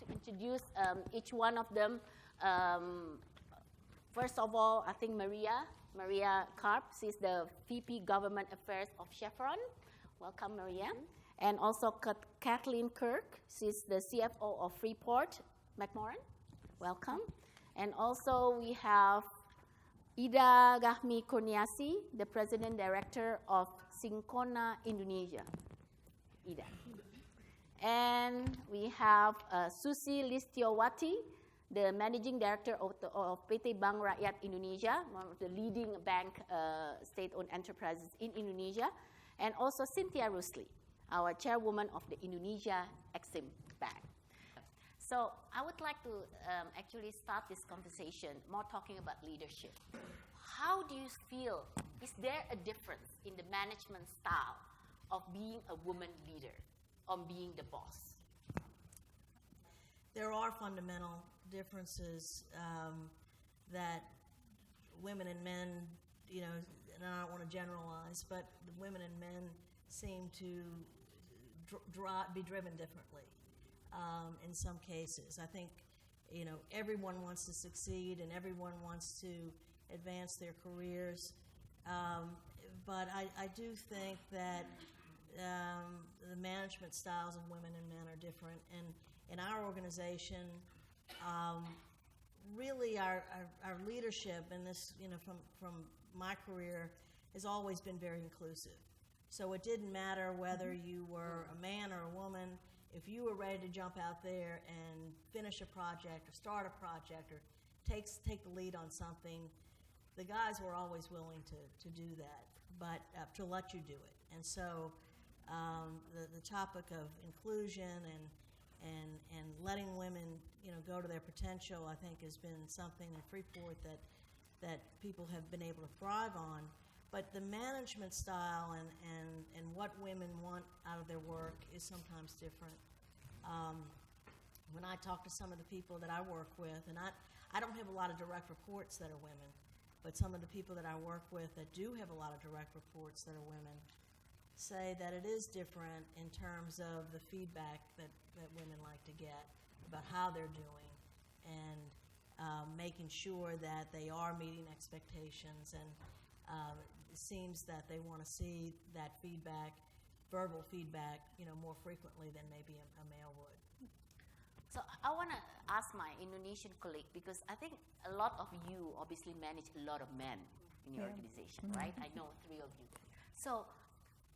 to introduce each one of them. First of all, I think Maria Karp, she's the VP Government Affairs of Chevron. Welcome, Maria. And also Kathleen Kirk, she's the CFO of Freeport McMoran. Welcome. And also we have Ida Gahmi Kurniasi, the President Director of Syncona Indonesia. Ida. And we have Susi Listiawati, the Managing Director of PT Bank Rakyat Indonesia, one of the leading bank state-owned enterprises in Indonesia. And also Cynthia Rusli, our chairwoman of the Indonesia Exim Bank. So I would like to actually start this conversation more talking about leadership. How do you feel, is there a difference in the management style of being a woman leader, on being the boss? There are fundamental differences that women and men, you know, and I don't want to generalize, but the women and men seem to be driven differently in some cases. I think, you know, everyone wants to succeed and everyone wants to advance their careers, but I do think that the management styles of women and men are different, and in our organization, really our leadership, and this, you know, from my career, has always been very inclusive. So it didn't matter whether you were a man or a woman. If you were ready to jump out there and finish a project or start a project or take the lead on something, the guys were always willing to do that, but to let you do it. And so the topic of inclusion and letting women, you know, go to their potential, I think, has been something in Freeport that people have been able to thrive on. But the management style and what women want out of their work is sometimes different. When I talk to some of the people that I work with, and I don't have a lot of direct reports that are women, but some of the people that I work with that do have a lot of direct reports that are women say that it is different in terms of the feedback that women like to get about how they're doing, and making sure that they are meeting expectations, and it seems that they want to see that feedback, verbal feedback, you know, more frequently than maybe a male would. So I want to ask my Indonesian colleague, because I think a lot of you obviously manage a lot of men in your organization, right? I know 3 of you. So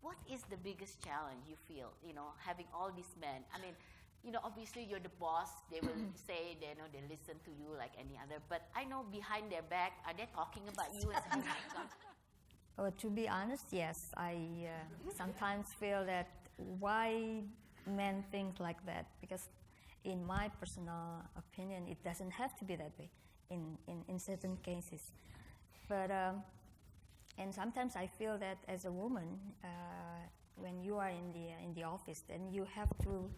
what is the biggest challenge you feel, you know, having all these men? I mean, you know, obviously you're the boss. They will say, they know, they listen to you like any other. But I know behind their back, are they talking about you as a Well, to be honest, yes. I sometimes feel that why men think like that, because in my personal opinion, it doesn't have to be that way in certain cases. But and sometimes I feel that as a woman, when you are in the office, then you have to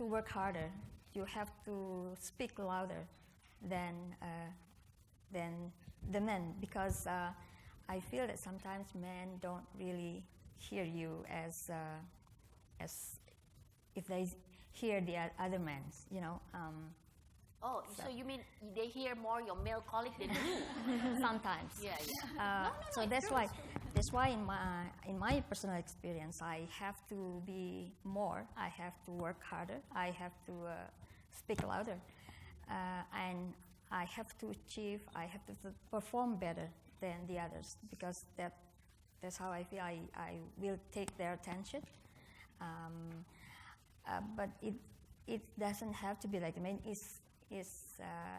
work harder. You have to speak louder than the men, because I feel that sometimes men don't really hear you as if they hear the other men, you know. So you mean they hear more your male colleague than you? Sometimes. Yeah. So that's why in my personal experience, I have to be more. I have to work harder. I have to speak louder, and I have to achieve. I have to perform better than the others, because that's how I feel. I will take their attention. But it doesn't have to be like that. I mean,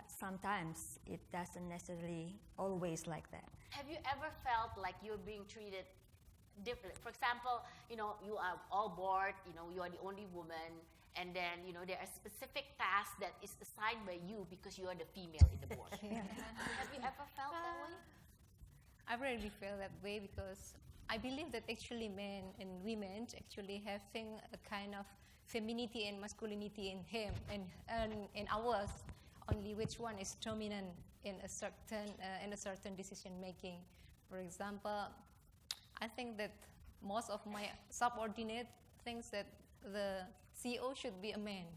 sometimes it doesn't necessarily always like that. Have you ever felt like you're being treated differently? For example, you know, you are all bored, you know, you are the only woman, and then, you know, there are specific tasks that is assigned by you because you are the female in the board. Have you ever felt that way? I really feel that way, because I believe that actually men and women actually having a kind of femininity and masculinity in him and in ours, only which one is dominant in a certain decision making. For example, I think that most of my subordinate thinks that the CEO should be a man,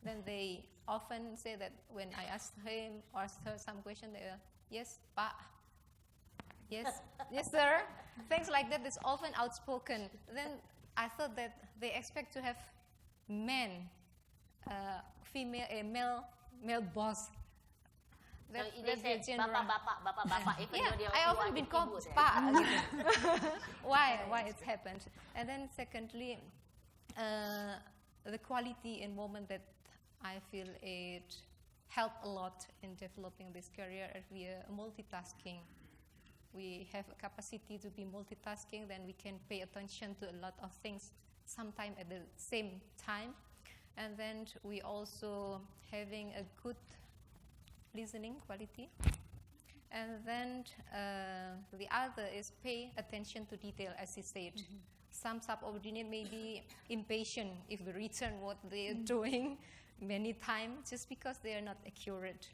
then they often say that when I ask him or ask her some question, they are, yes, pa. Yes, yes, sir. Things like that is often outspoken. Then I thought that they expect to have men, male boss. So they That's say the general. bapak, even Yeah, though they I are often been ibu called there. pa. Why it happened? And then secondly, the quality and moment that I feel it helped a lot in developing this career as we are multitasking. We have a capacity to be multitasking, then we can pay attention to a lot of things sometime at the same time. And then we also having a good listening quality. And then the other is pay attention to detail, as he said. Some subordinate may be impatient if we return what they are doing many times just because they are not accurate.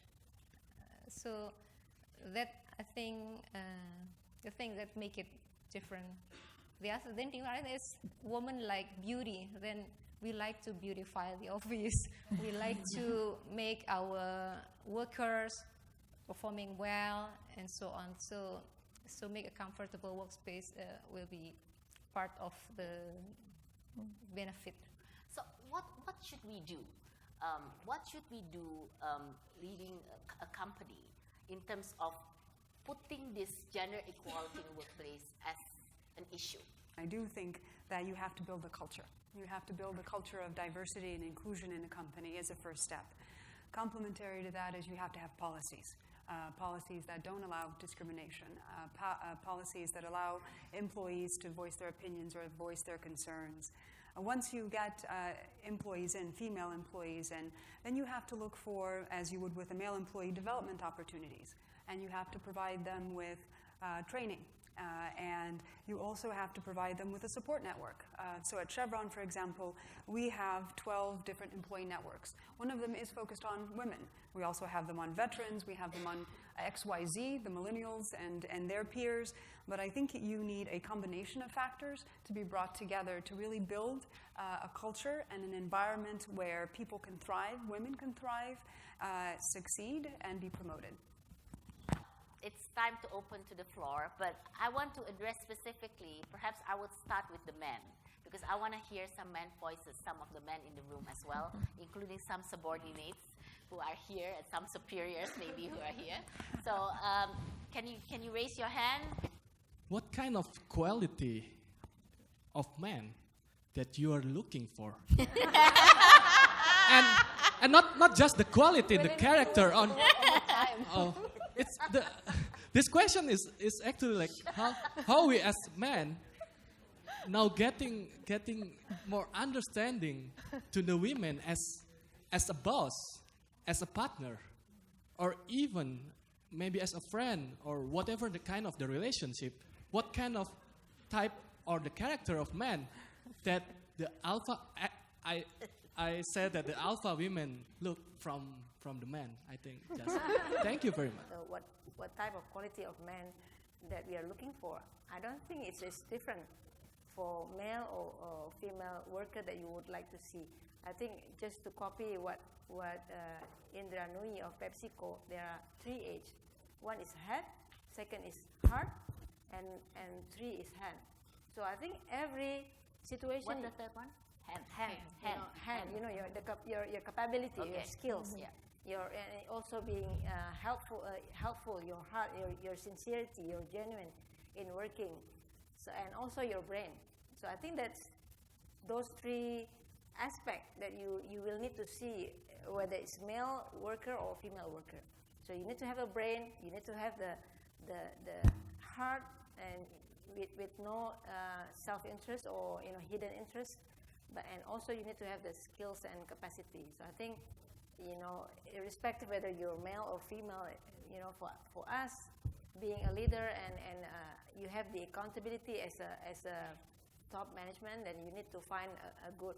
So that, I think, the thing that make it different. The other thing is women like beauty. Then we like to beautify the office. We like to make our workers performing well and so on. So make a comfortable workspace will be part of the benefit. So what should we do? What should we do leading a company in terms of putting this gender equality in the workplace as an issue? I do think that you have to build a culture. You have to build a culture of diversity and inclusion in a company as a first step. Complementary to that is you have to have policies. Policies that don't allow discrimination, policies that allow employees to voice their opinions or voice their concerns. Once you get employees in, female employees in, then you have to look for, as you would with a male employee, development opportunities. And you have to provide them with training. And you also have to provide them with a support network. So at Chevron, for example, we have 12 different employee networks. One of them is focused on women. We also have them on veterans. We have them on XYZ, the millennials, and their peers. But I think you need a combination of factors to be brought together to really build a culture and an environment where people can thrive, women can thrive, succeed, and be promoted. It's time to open to the floor, but I want to address specifically, perhaps I would start with the men, because I want to hear some men voices, some of the men in the room as well, including some subordinates who are here and some superiors maybe who are here. So can you raise your hand? What kind of quality of man that you are looking for? and not just the quality, the character on. It's this question is actually like how we as men now getting more understanding to the women as a boss, as a partner, or even maybe as a friend, or whatever the kind of the relationship. What kind of type or the character of man that the alpha I said that the alpha women look from the men, I think. Just, thank you very much. What type of quality of man that we are looking for? I don't think it's different for male or female worker that you would like to see. I think just to copy what Indra Nui of PepsiCo, there are 3 H. One is head, second is heart, and 3 is hand. So I think every situation. What's the third one? Hand. You know, your capability, Okay. your skills. Yeah. Your also being helpful, your heart, your sincerity, your genuine in working, so and also your brain. So I think that's those 3 aspects that you will need to see whether it's male worker or female worker. So you need to have a brain, you need to have the heart, and with no self-interest or hidden interest, and also you need to have the skills and capacity. So I think, irrespective whether you're male or female, for us, being a leader and you have the accountability as a top management, then you need to find a good,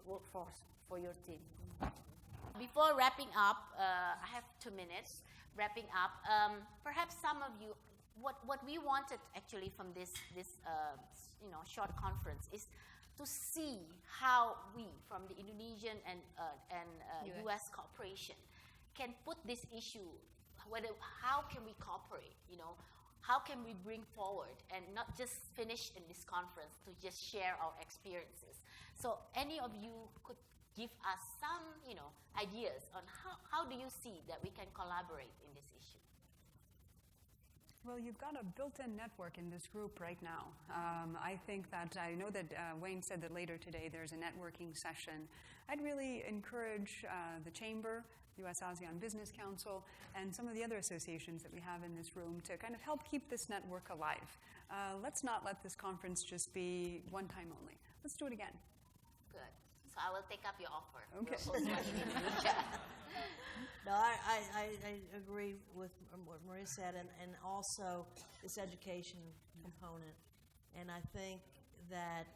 workforce for your team. Before wrapping up, I have 2 minutes. Wrapping up, perhaps some of you, what we wanted actually from this short conference is to see how we, from the Indonesian and US cooperation, can put this issue, how can we cooperate, how can we bring forward and not just finish in this conference to just share our experiences. So any of you could give us some, ideas on how do you see that we can collaborate in this issue? Well, you've got a built-in network in this group right now. I think that, I know that Wayne said that later today there's a networking session. I'd really encourage the Chamber, US-ASEAN Business Council, and some of the other associations that we have in this room to kind of help keep this network alive. Let's not let this conference just be one time only. Let's do it again. Good. So I will take up your offer. Okay. No, I agree with what Maria said, and also this education component. And I think that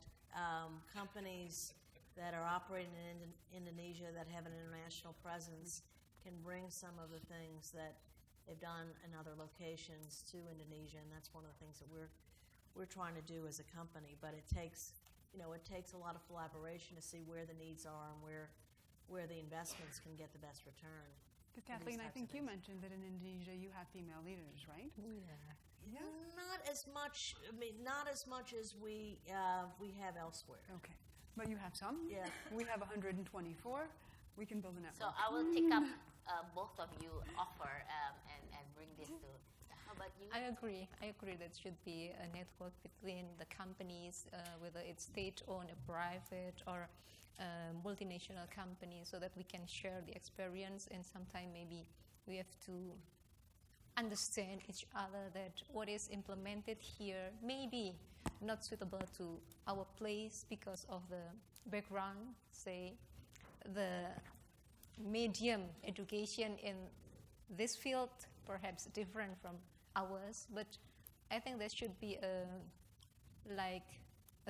companies that are operating in Indonesia that have an international presence can bring some of the things that they've done in other locations to Indonesia, and that's one of the things that we're trying to do as a company. But it takes a lot of collaboration to see where the needs are and where the investments can get the best return. But Kathleen, I think you mentioned that in Indonesia you have female leaders, right? Yeah. Not as much. I mean, not as much as we have elsewhere. Okay, but you have some. Yeah. We have 124. We can build a network. So I will take up both of you offer and bring this to. How about you? I agree. That should be a network between the companies, whether it's state-owned, or private, or multinational companies, so that we can share the experience. And sometimes maybe we have to understand each other that what is implemented here may be not suitable to our place because of the background, say, the medium education in this field perhaps different from ours, but I think there should be a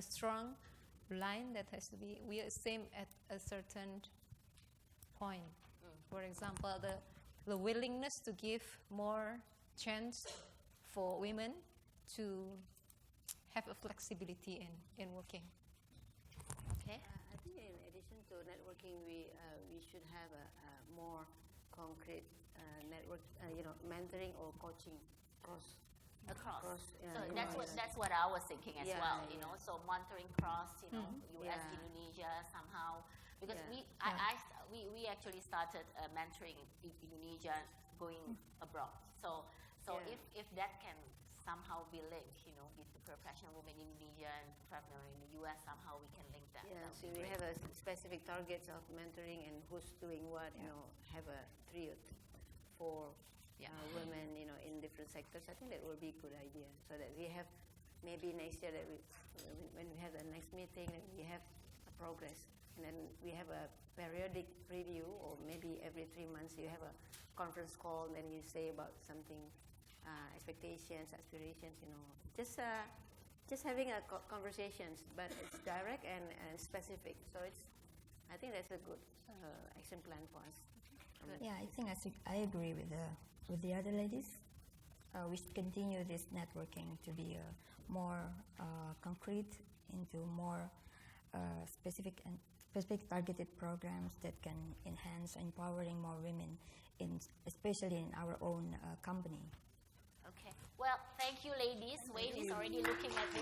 strong line that has to be, we are same at a certain point. For example, the willingness to give more chance for women to have a flexibility in working. Okay. I think in addition to networking, we should have a more concrete network, mentoring or coaching across. So that's what I was thinking as well. So monitoring cross, US Indonesia somehow, because we actually started mentoring Indonesia going abroad. So if that can somehow be linked, with the professional women in Indonesia and professional in the US, somehow we can link that. Yeah, so we have a specific targets of mentoring and who's doing what. Have a 3 or 4 women, in different sectors. I think that will be a good idea, so that we have maybe next year that when we have the next meeting, that we have a progress, and then we have a periodic review, or maybe every 3 months you have a conference call, and then you say about something, expectations, aspirations, just having a conversations, but it's direct and specific. So I think that's a good action plan for us. Yeah, I think I agree with the other ladies. We should continue this networking to be more concrete, into more specific targeted programs that can enhance empowering more women, especially in our own company. Okay. Well, thank you, ladies. Wayne is already looking at me.